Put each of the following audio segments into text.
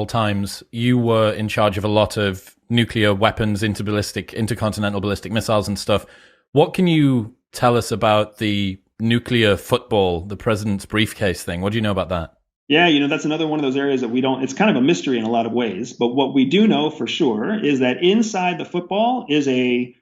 times, you were in charge of a lot of nuclear weapons, intercontinental ballistic missiles and stuff. What can you tell us about the nuclear football, the president's briefcase thing? What do you know about that? Yeah, that's another one of those areas that we don't, it's kind of a mystery in a lot of ways. But what we do know for sure is that inside the football is a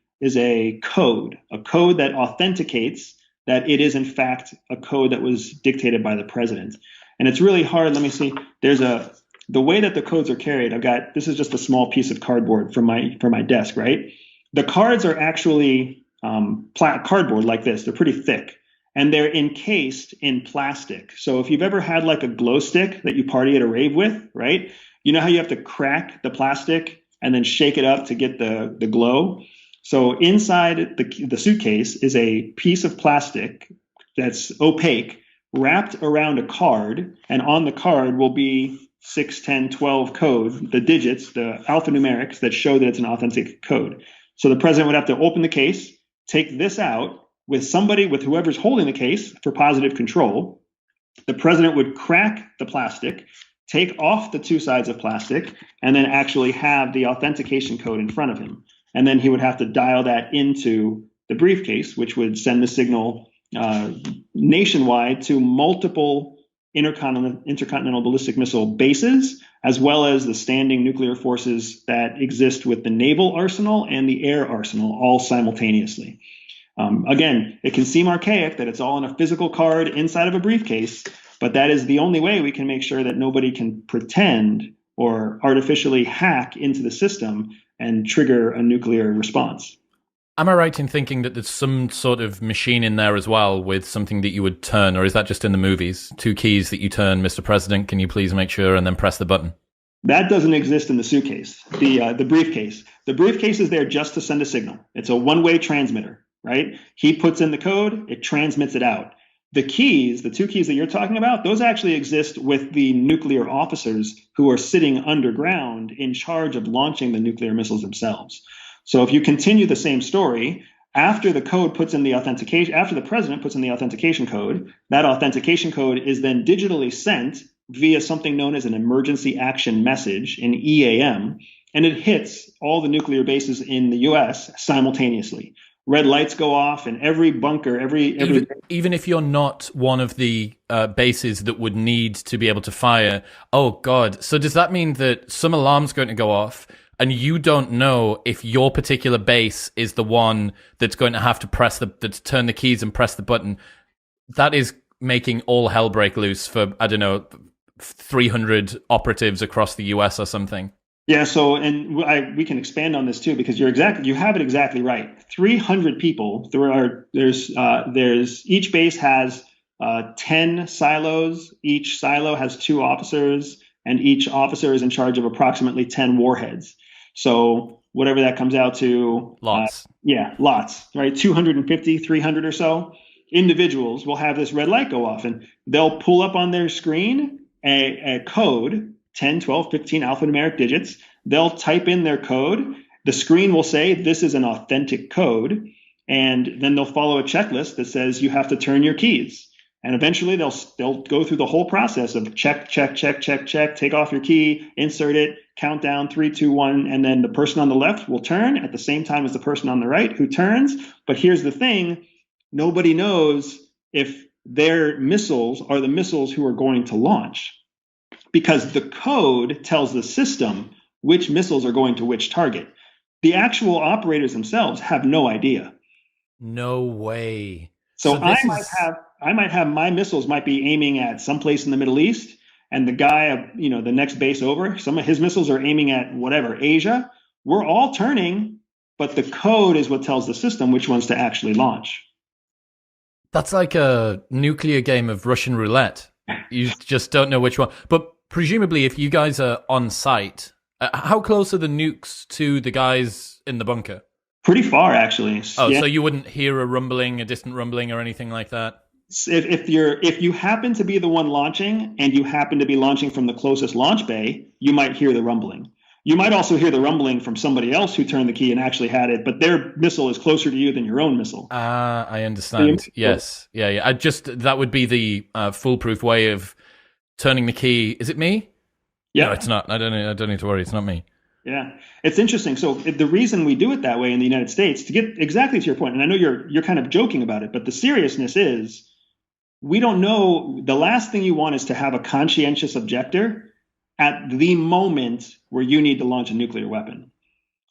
code that authenticates that it is in fact a code that was dictated by the president. And it's really hard. Let me see. The way that the codes are carried, this is just a small piece of cardboard from my desk, right? The cards are actually cardboard like this. They're pretty thick. And they're encased in plastic. So if you've ever had like a glow stick that you party at a rave with, right? You know how you have to crack the plastic and then shake it up to get the glow? So inside the suitcase is a piece of plastic that's opaque, wrapped around a card, and on the card will be 6, 10, 12 code, the digits, the alphanumerics that show that it's an authentic code. So the president would have to open the case, take this out, with whoever's holding the case for positive control. The president would crack the plastic, take off the two sides of plastic, and then actually have the authentication code in front of him. And then he would have to dial that into the briefcase, which would send the signal nationwide to multiple intercontinental ballistic missile bases, as well as the standing nuclear forces that exist with the naval arsenal and the air arsenal all simultaneously. Again, it can seem archaic that it's all in a physical card inside of a briefcase, but that is the only way we can make sure that nobody can pretend or artificially hack into the system and trigger a nuclear response. Am I right in thinking that there's some sort of machine in there as well with something that you would turn, or is that just in the movies? Two keys that you turn, Mr. President, can you please make sure, and then press the button? That doesn't exist in the suitcase, the briefcase. The briefcase is there just to send a signal. It's a one-way transmitter. Right? He puts in the code, it transmits it out. The two keys that you're talking about, those actually exist with the nuclear officers who are sitting underground in charge of launching the nuclear missiles themselves. So if you continue the same story, after the president puts in the authentication code, that authentication code is then digitally sent via something known as an emergency action message, an EAM, and it hits all the nuclear bases in the US simultaneously. Red lights go off and every bunker, even if you're not one of the bases that would need to be able to fire. Oh God. So does that mean that some alarm's going to go off and you don't know if your particular base is the one that's going to have to turn the keys and press the button? That is making all hell break loose for, I don't know, 300 operatives across the US or something. Yeah, so we can expand on this too, because you have it exactly right. 300 people. There's each base has 10 silos. Each silo has 2 officers, and each officer is in charge of approximately 10 warheads. So whatever that comes out to, lots. Lots, right? 250, 300 or so individuals will have this red light go off, and they'll pull up on their screen a code. 10, 12, 15 alphanumeric digits. They'll type in their code. The screen will say, this is an authentic code. And then they'll follow a checklist that says you have to turn your keys. And eventually they'll go through the whole process of check, take off your key, insert it, count down 3, 2, 1. And then the person on the left will turn at the same time as the person on the right who turns. But here's the thing. Nobody knows if their missiles are the missiles who are going to launch, because the code tells the system which missiles are going to which target. The actual operators themselves have no idea. No way. So I might have my missiles might be aiming at someplace in the Middle East, and the guy, the next base over, some of his missiles are aiming at whatever, Asia. We're all turning, but the code is what tells the system which ones to actually launch. That's like a nuclear game of Russian roulette. You just don't know which one. But presumably, if you guys are on site, how close are the nukes to the guys in the bunker? Pretty far, actually. Oh, yeah. So you wouldn't hear a distant rumbling or anything like that? If you happen to be the one launching and you happen to be launching from the closest launch bay, you might hear the rumbling. You might also hear the rumbling from somebody else who turned the key and actually had it, but their missile is closer to you than your own missile. I understand. Yes. Yeah. That would be the foolproof way of turning the key. Is it me? No, Yep. it's not. I don't need to worry. It's not me. Yeah, it's interesting. So the reason we do it that way in the United States, to get exactly to your point, and I know you're kind of joking about it, but the seriousness is we don't know. The last thing you want is to have a conscientious objector at the moment where you need to launch a nuclear weapon.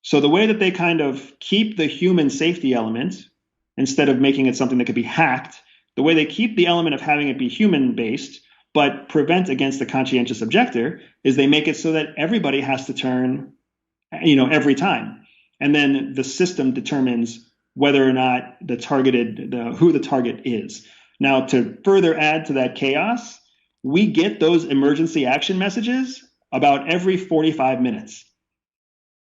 So the way that they kind of keep the human safety element instead of making it something that could be hacked, the way they keep the element of having it be human based but prevent against the conscientious objector is they make it so that everybody has to turn, every time. And then the system determines whether or not who the target is. Now, to further add to that chaos, we get those emergency action messages about every 45 minutes.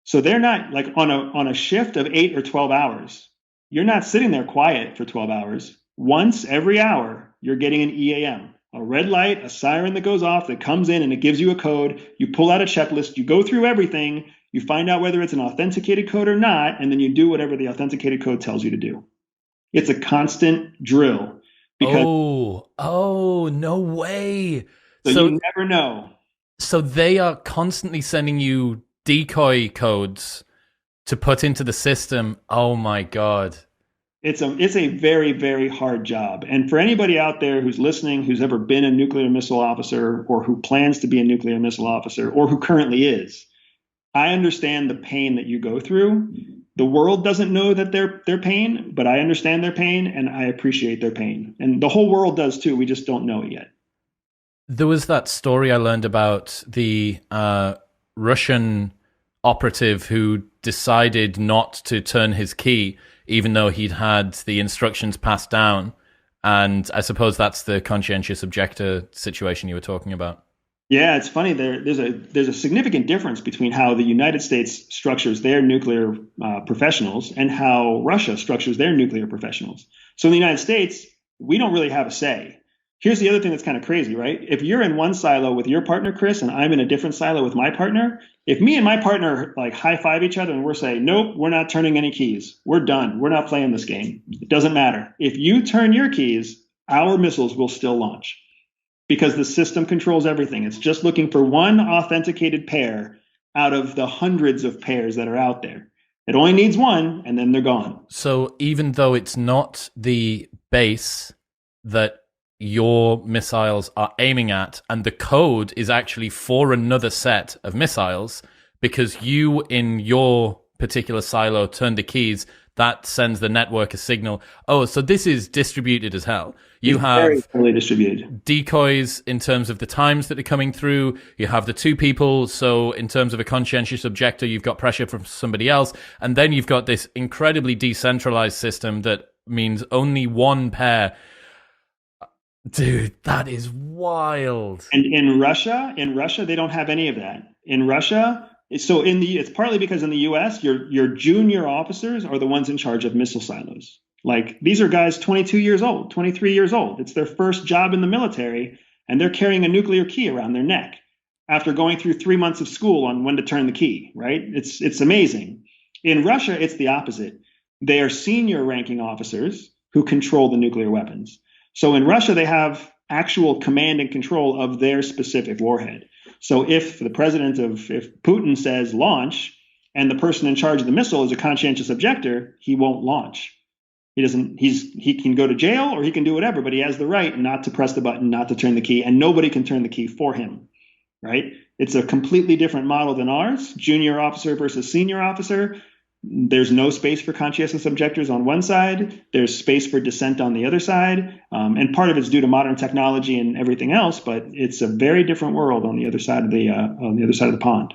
So they're not like on a shift of 8 or 12 hours. You're not sitting there quiet for 12 hours. Once every hour, you're getting an EAM, a red light, a siren that goes off that comes in and it gives you a code. You pull out a checklist, you go through everything, you find out whether it's an authenticated code or not, and then you do whatever the authenticated code tells you to do. It's a constant drill because No way. so So, you never know. so they are constantly sending you decoy codes to put into the system. Oh my God. It's a very, very hard job. And for anybody out there who's listening, who's ever been a nuclear missile officer or who plans to be a nuclear missile officer or who currently is, I understand the pain that you go through. The world doesn't know that their pain, but I understand their pain and I appreciate their pain. And the whole world does too. We just don't know it yet. There was that story I learned about the Russian operative who decided not to turn his key, even though he'd had the instructions passed down. And I suppose that's the conscientious objector situation you were talking about. Yeah, it's funny. There's a significant difference between how the United States structures their nuclear professionals and how Russia structures their nuclear professionals. So in the United States, we don't really have a say. Here's the other thing that's kind of crazy, right? If you're in one silo with your partner, Chris, and I'm in a different silo with my partner, if me and my partner like high five each other and we're saying, nope, we're not turning any keys. We're done. We're not playing this game. It doesn't matter. If you turn your keys, our missiles will still launch because the system controls everything. It's just looking for one authenticated pair out of the hundreds of pairs that are out there. It only needs one and then they're gone. So even though it's not the base that your missiles are aiming at, and the code is actually for another set of missiles, because you in your particular silo turned the keys, that sends the network a signal. Oh, so this is distributed as hell. You It's have very fully distributed. decoys in terms of the times that are coming through. You have the two people. So in terms of a conscientious objector, you've got pressure from somebody else. And then you've got this incredibly decentralized system that means only one pair. Dude, that is wild. And in Russia, they don't have any of that. In Russia, it's partly because in the U.S. your junior officers are the ones in charge of missile silos. Like these are guys 22 years old, 23 years old. It's their first job in the military, and they're carrying a nuclear key around their neck after going through 3 months of school on when to turn the key. Right? It's amazing. In Russia, it's the opposite. They are senior ranking officers who control the nuclear weapons. So in Russia, they have actual command and control of their specific warhead. So if Putin says launch and the person in charge of the missile is a conscientious objector, he won't launch. He can go to jail or he can do whatever, but he has the right not to press the button, not to turn the key, and nobody can turn the key for him, right? It's a completely different model than ours, junior officer versus senior officer. There's no space for conscientious objectors on one side. There's space for dissent on the other side. And part of it's due to modern technology and everything else, but it's a very different world on the other side of the pond.